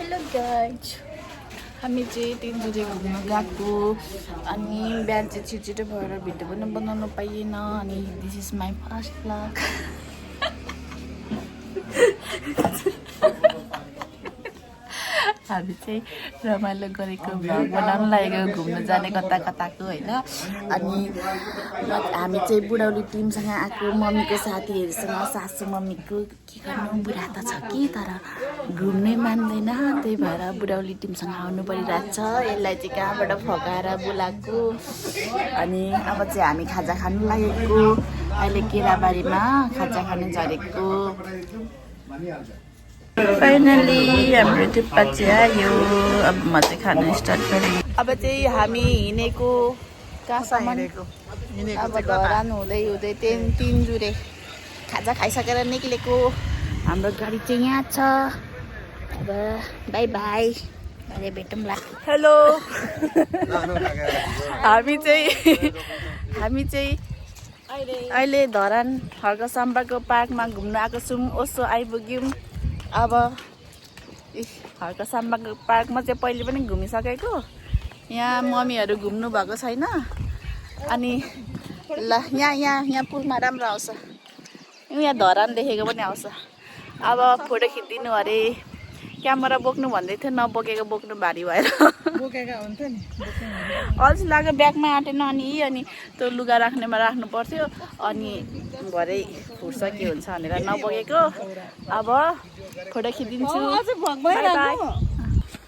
hello guys हामी चाहिँ 3 बजे घुम्न गएको अनि बिहान चाहिँ छिटो भएर भिडियो पनि बनाउन पाइएन अनि this is my first vlog हामी चाहिँ रमाइलो गरेको भ्लग बनाउन लागेको घुम्न जाने कता कताको होइन अनि हामी चाहिँ बुढौली टिमसँग आएको मम्मीको साथीहरूसँग सासू मम्मीको के गर्नु बुढा त छ कि तर घुम्नै मान्दैन त्यही भएर बुढौली टिमसँग आउनु परिरहेको छ यसलाई चाहिँ कहाँबाट फकाएर बोलाएको अनि अब चाहिँ हामी खाजा खानु लागेको अहिले केराबारीमा खाजा खानु झरेको फाइनली हाम्रो थुक्पा चाहिँ आयो अब म चाहिँ खानु स्टार्ट गरेँ अब चाहिँ हामी हिँडेको कहाँसम्म अब धरान हुँदै हुँदै 3 जुरे खाजा खाइसकेर निक्लेको हाम्रो गाडी चाहिँ यहाँ छ अब बाई बाई अहिले भेटौँला हेलो हामी चाहिँ अहिले धरान हर्क सम्पर्कको पार्कमा घुम्न आएको छौँ ओसो आइपुग्यौँ अब हर्क सम्पर्कको पार्कमा चाहिँ पहिले पनि घुमिसकेको यहाँ मम्मीहरू घुम्नु भएको छैन अनि ल यहाँ पुलमा राम्रो आउँछ यहाँ धरान देखेको पनि आउँछ अब फोटो खिचिदिनु अरे क्यामेरा बोक्नु भन्दै थियो नबोकेको बोक्नु भारी भएर बोकेका हुन्थ्यो नि अल्छी लाग्यो ब्यागमा आँटेन अनि त्यो लुगा राख्नेमा राख्नु पर्थ्यो अनि भरे फुट्छ के हुन्छ भनेर नबोकेको अब फोटो खिचिदिन्छु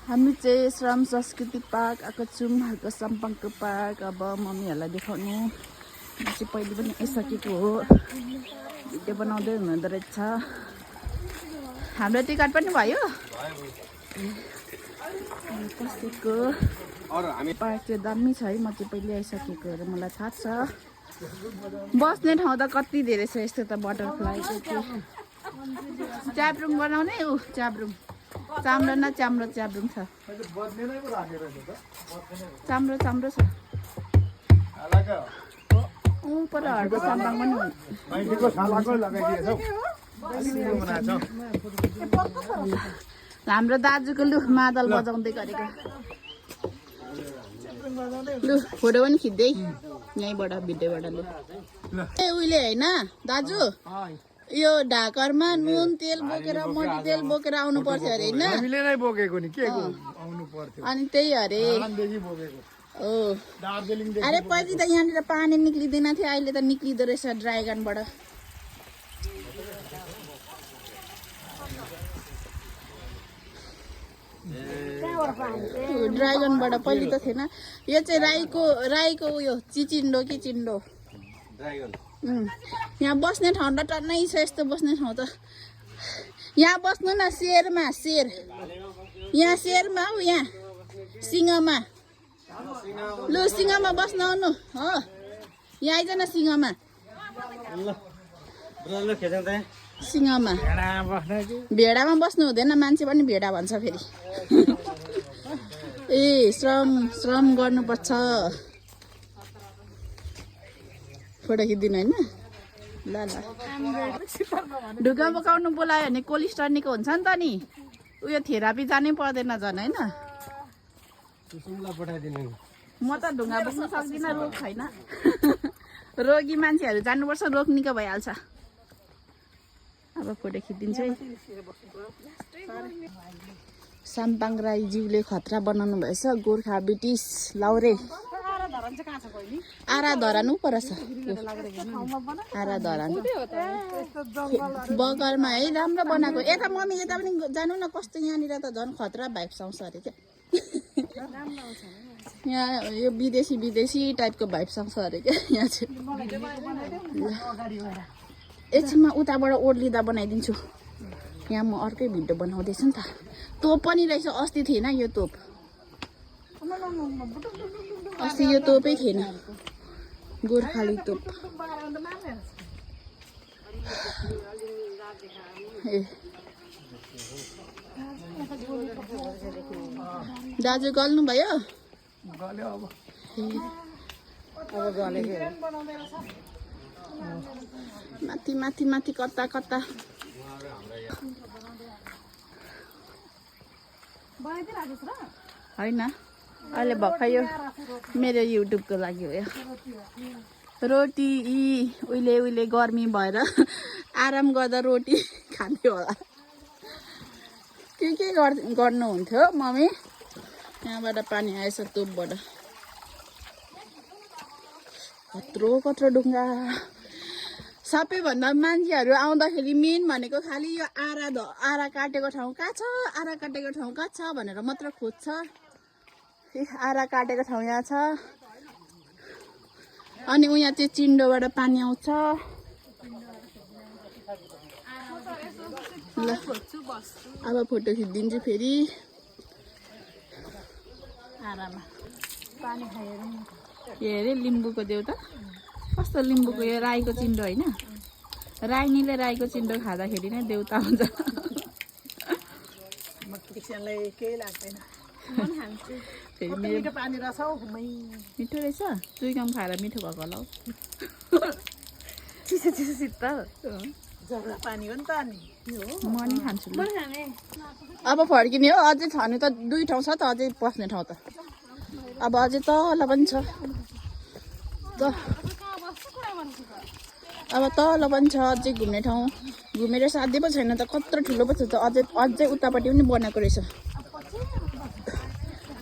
हामी चाहिँ श्रम संस्कृति पार्क आएको छौँ हर्क सम्पर्कको पार्क अब मम्मीहरूलाई देखाउनु म चाहिँ पहिले पनि आइसकेको हो भिडियो बनाउँदै हुनुहुँदो रहेछ हाम्रो टिकट पनि भयो कस्तो पार्क चाहिँ दामी छ है म चाहिँ पहिले आइसकेको अरे मलाई थाहा छ बस्ने ठाउँ त कति धेरै छ यस्तो त बटरफ्लाईको त्यो च्याब्रुङ बनाउने च्याब्रुङ चाम्रो न च्याब्रुङ छ चाम्रो छ पर हर्क सम्पर्क पनि हाम्रो दाजुको लु मादल बजाउँदै गरेको लु फोटो पनि खिच्दै यहीँबाट भिडियोबाट लु ए उहिले होइन दाजु यो ढाकरमा नुन तेल बोकेर मटी तेल बोकेर आउनु पर्थ्यो अरे होइन अनि त्यही अरे हो अरे पहिले त यहाँनिर पानी निक्लिँदैन थियो अहिले त निक्लिँदो रहेछ ड्राइगनबाट ड्राइगनबाट पहिले त थिएन यो चाहिँ राईको उयो चिचिन्डो कि चिन्डो यहाँ बस्ने ठाउँ त टन्नै छ यस्तो बस्ने ठाउँ त यहाँ बस्नु न शेरमा यहाँ शेरमा हौ यहाँ सिंहमा लु सिंहमा बस्न आउनु हो यहाँ आइज न सिंहमा सिंहमा भेडामा बस्नु हुँदैन मान्छे पनि भेडा भन्छ फेरि ए श्रम गर्नुपर्छ फोटो खिच्दिनु होइन ल ढुङ्गा बोकाउनु बोलायो भने कोलेस्ट्रनिको हुन्छ नि त नि उयो थेरापी जानै पर्दैन झन् होइन म त ढुङ्गा बोक्न सक्दिनँ रोग छैन रोगी मान्छेहरू जानुपर्छ रोग निको भइहाल्छ अब फोटो खिचिदिन्छु है साम्पाङ राईज्यूले खतरा बनाउनु भएछ गोर्खा ब्रिटिस लाउरे आरा धरान पर छ आरा धरान बगरमा है राम्रो बनाएको यता मम्मी यता पनि जानु न कस्तो यहाँनिर त झन् खतरा भाइब्स आउँछ अरे क्या यहाँ यो विदेशी टाइपको भाइब्स आउँछ अरे क्या यहाँ चाहिँ एकछिनमा उताबाट ओर्लिँदा बनाइदिन्छु यहाँ म अर्कै भिडियो बनाउँदैछु नि त तोप पनि रहेछ अस्ति थिएन यो तोप अस्ति यो तोपै थिएन गोर्खाली तोप ए दाजु गल्नु भयो माथि कता होइन अहिले भर्खर यो मेरो युट्युबको लागि हो यो रोटी उहिले उहिले गर्मी भएर आराम गर्दा रोटी खान्थ्यो होला के गर्नुहुन्थ्यो मम्मी यहाँबाट पानी आएछ तोपबाट कत्रो ढुङ्गा सबैभन्दा मान्छेहरू आउँदाखेरि मेन भनेको खालि यो आरा काटेको ठाउँ कहाँ छ आरा काटेको ठाउँ कहाँ छ भनेर मात्र खोज्छ आरा काटेको ठाउँ यहाँ छ अनि उहाँ चाहिँ चिन्डोबाट पानी आउँछ ल अब फोटो खिचिदिन्छु फेरि आरामा पानी खाएर यो हेरे लिम्बूको देउता कस्तो लिम्बूको यो राईको चिन्डो होइन राईनीले राईको चिन्डो खाँदाखेरि नै देउता हुन्छ मिठो रहेछ चुइकम खाएर मिठो भएको होला चिसो शीतल पानी हो नि त नि म नि खान्छु अब फर्किने हो अझै छनु त 2 ठाउँ छ त अझै पस्ने ठाउँ त अब अझै तल पनि छ अब तल पनि छ अझै घुम्ने ठाउँ घुमेर साध्य पो छैन त कत्रो ठुलो पो छ त अझै उतापट्टि पनि बनाएको रहेछ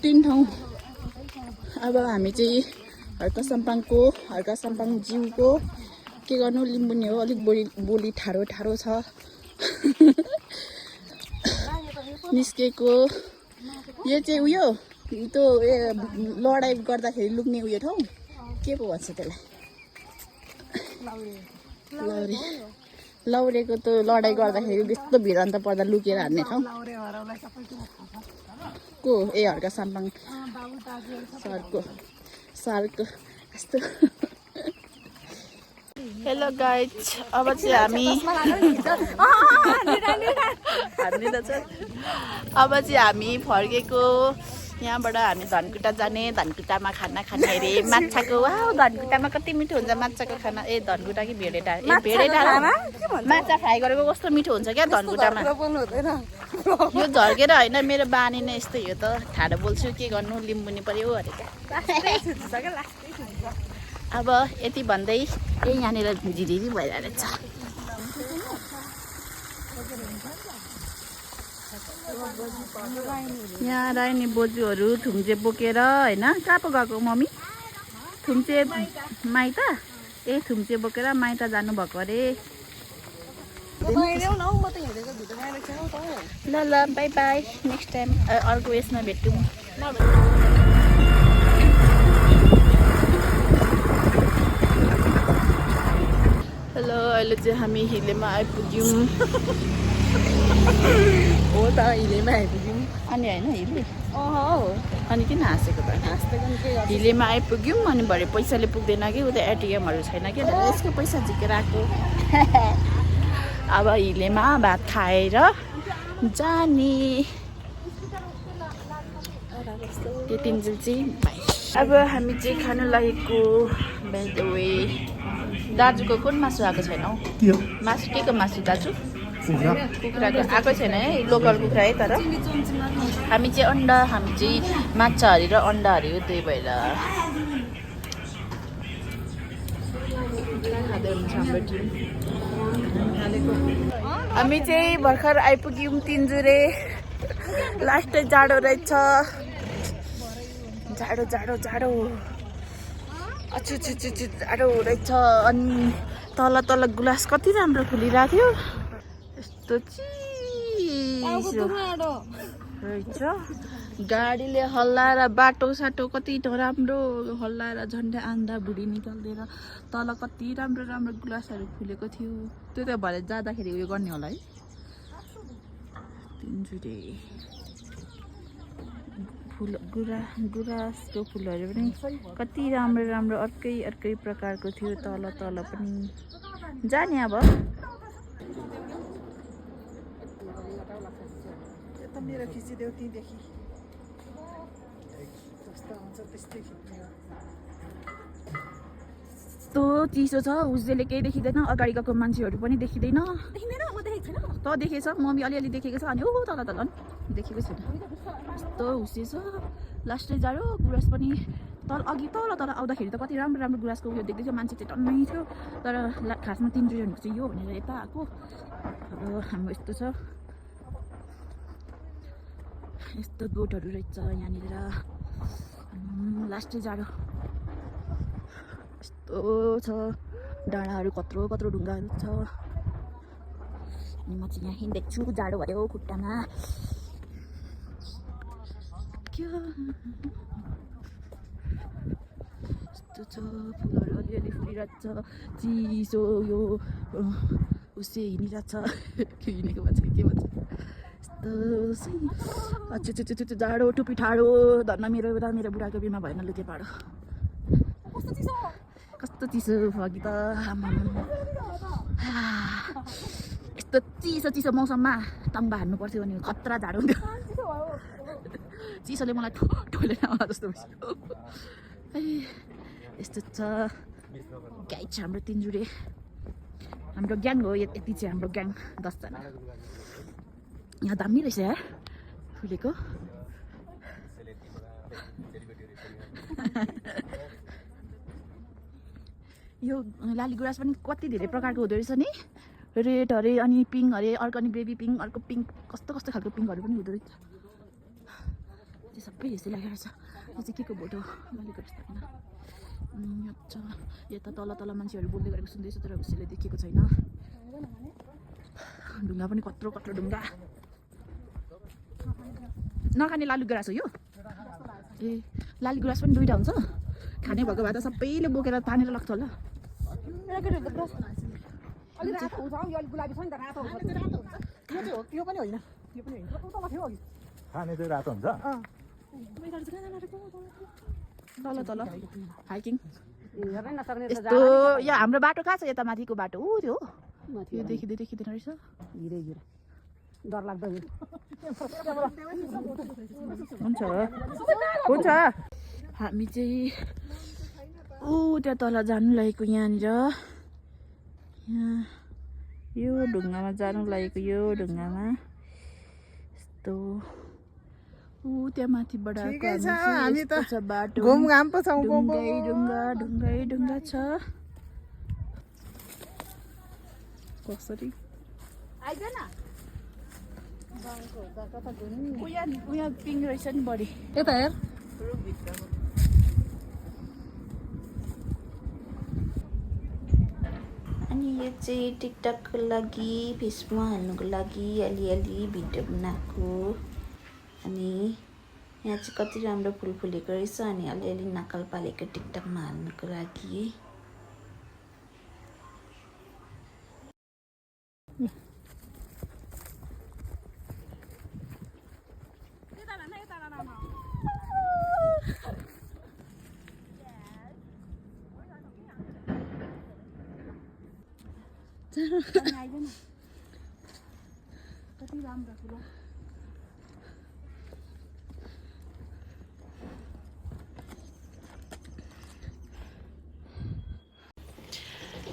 3 ठाउँ अब हामी चाहिँ हर्का साम्पाङ जिउको के गर्नु लिम्बुनी हो अलिक बोली ठाडो छ निस्केको यो चाहिँ उयो त्यो लडाइँ गर्दाखेरि लुक्ने उयो ठाउँ के पो भन्छ त्यसलाई लौरेको त लडाइँ गर्दाखेरि त्यस्तो भिडन्त पर्दा लुकेर हान्ने ठाउँ को हर्का साम्पाङ सरको यस्तो हेलो गाइज अब चाहिँ हामी फर्केको यहाँबाट हामी धनकुटा जाने धनकुटामा खाना खाने अरे माछाको धनकुटामा कति मिठो हुन्छ माछाको खाना धनकुटा कि भेडेटा भेडेटा माछा फ्राई गरेको कस्तो मिठो हुन्छ क्या धनकुटामा यो झर्केर होइन मेरो बानी नै यस्तै हो त ठाडो बोल्छु के गर्नु लिम्बुनी पर्यो अरे क्या अब यति भन्दै यहाँनिर झिरिरी भइरहेछ यहाँ राइनी बोजूहरू थुम्चे बोकेर होइन कहाँ पो गएको मम्मी थुम्चे माइत थुम्चे बोकेर माइत जानुभएको अरे ल बाई बाई नेक्स्ट टाइम अर्को यसमा भेटौँ हेलो अहिले चाहिँ हामी हिलेमा आइपुग्यौँ हो त हिलेमा आइपुग्यौँ अनि होइन हिले अनि किन हाँसेको त हिलेमा आइपुग्यौँ अनि भरे पैसाले पुग्दैन कि उता एटिएमहरू छैन कि यसको पैसा झिकेर आएको अब हिलेमा भात खाएर जाने त्यतिन्जेल चाहिँ भाइ अब हामी चाहिँ खानु लागेको बाइ द वे दाजुको कुन मासु आएको छैन हौ मासु के को मासु दाजु कुखुराको आएको छैन है लोकल कुखुरा है तर हामी चाहिँ माछा हरी र अन्डा हरी हो त्यही भएर हामी चाहिँ भर्खर आइपुग्यौँ तिनजुरे लास्ट जाडो रहेछ जाडो जाडो रहेछ अनि तल ग्लास कति राम्रो खुलिरहेको थियो यस्तो चिसो रहेछ गाडीले हल्लाएर बाटो साटो कति राम्रो हल्लाएर झन्डै आन्धा भुडी निकालिदिएर तल कति राम्रो ग्लासहरू खुलेको थियो त्यो त भरे जाँदाखेरि उयो गर्ने होला है तिनजुरे गुराँसको फुलहरू पनि कति राम्रो अर्कै प्रकारको थियो तल पनि जाने अब मेरो खिचिदेऊ त्यहीँदेखि यस्तो चिसो छ उज्जेले केही देखिँदैन अगाडि गएको मान्छेहरू पनि देखिँदैन त देखेछ मम्मी अलिअलि देखेको छ अनि तल देखेको छैन यस्तो हुसे छ लास्टै जाडो गुराँस पनि अघि तल तर आउँदाखेरि त कति राम्रो राम्रो गुराँसको उयो देख्दै थियो मान्छे चाहिँ टन्नै थियो तर खासमा 3 जुन चाहिँ यो भनेर यता आएको अब हाम्रो यस्तो छ यस्तो गोठहरू रहेछ यहाँनिर लास्टै जाडो यस्तो छ डाँडाहरू कत्रो कत्रो ढुङ्गाहरू छ अनि म चाहिँ यहाँ हिँड्दैछु जाडो भयो खुट्टामा यस्तो छ फुलहरू अलिअलि फुलिरहेको छ चिसो यो उसे हिँडिरहेको छ हिँडेको भन्छ के भन्छ यस्तो जाडो टुपी ठाडो धन्न मेरो बुढाको बिमा भएन लु त्यो पाडो कस्तो चिसो अघि त यस्तो चिसो मौसममा टङ्बा हान्नु पर्थ्यो भने खतरा जाडो हुन्थ्यो चिसोले मलाई टोलेर आउँदा जस्तो भइसक्यो यस्तो छ गाइड छ हाम्रो 3 जुरे हाम्रो ग्याङ हो यति चाहिँ हाम्रो ग्याङ 10 जना यहाँ दामी रहेछ यार फुलेको यो लाली गुराँस पनि कति धेरै प्रकारको हुँदो रहेछ नि रेड अरे अनि पिङ्क अरे अर्को अनि बेबी पिङ्क अर्को पिङ्क कस्तो कस्तो खालको पिङ्कहरू पनि हुँदो रहेछ त्यो सबै यस्तै लागेको छ यो चाहिँ के को भोट हो लाली गुराँस होइन अच्छा यता तल तल मान्छेहरू बोल्दै गरेको सुन्दैछु तर उसैले देखेको छैन ढुङ्गा पनि कत्रो कत्रो ढुङ्गा नखाने लाली गुराँस हो यो ए लाली गुराँस पनि दुईवटा हुन्छ खाने भएको भए त सबैले बोकेर तानेर लाग्छ होला तल तल हाइकिङ यस्तो यो हाम्रो बाटो कहाँ छ यता माथिको बाटो ऊ त्यो यो देखिँदैन रहेछ डर लाग्दो हुन्छ हामी चाहिँ ऊ त्यहाँ तल जानु लागेको यहाँनिर यहाँ यो ढुङ्गामा जानु लागेको यो ढुङ्गामा यस्तो ऊ त्यहाँ माथिबाट हामी त बाटो घुमघाम पो छौँ ढुङ्गा छ कसरी आइदैन उयो पिङ रहेछ नि बढी यता हेर अनि यो चाहिँ टिकटकको लागि फेसबुकमा हाल्नुको लागि अलिअलि भिडियो बनाएको अनि यहाँ चाहिँ कति राम्रो फुल फुलेको रहेछ अनि अलिअलि नक्कल पालेको टिकटकमा हाल्नुको लागि कति राम्रो फुल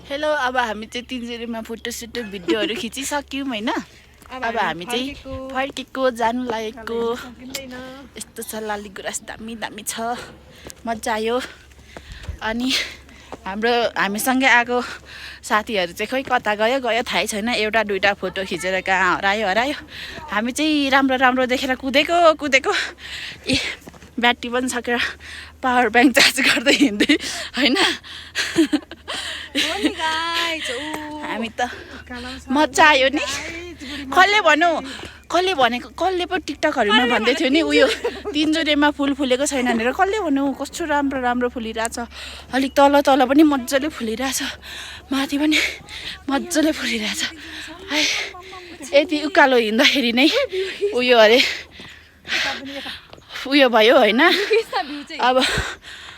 हेलो अब हामी चाहिँ 3 जुरेमा फोटोसुट भिडियोहरू खिचिसक्यौँ होइन अब हामी चाहिँ फर्केको जानु लागेको यस्तो छ लाली गुराँस दामी दामी छ मजा आयो अनि हामीसँगै आएको साथीहरू चाहिँ खोइ कता गयो थाहै छैन एउटा दुईटा फोटो खिचेर कहाँ हरायो हामी चाहिँ राम्रो राम्रो देखेर कुदेको ए ब्याट्री पनि सकेर पावर ब्याङ्क चार्ज गर्दै हिँड्दै होइन हामी त मजा आयो नि कसले पो टिकटकहरूमा भन्दै थियो नि उयो 3 जुरेमा फुल फुलेको छैन भनेर कसले भन्नु कस्तो राम्रो फुलिरहेछ अलिक तल पनि मजाले फुलिरहेछ माथि पनि मजाले फुलिरहेछ यति उकालो हिँड्दाखेरि नै उयो अरे उयो भयो होइन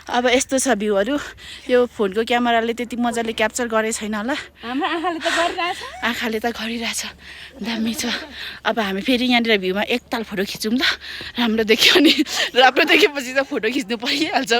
अब यस्तो छ भ्यूहरू यो फोनको क्यामेराले त्यति मजाले क्याप्चर गरे छैन होला हाम्रो आँखाले त गरिरहेछ दामी छ अब हामी फेरि यहाँनिर भ्यूमा एकताल फोटो खिचौँ ल राम्रो देख्यो भने राम्रो देखेपछि त फोटो खिच्नु परिहाल्छ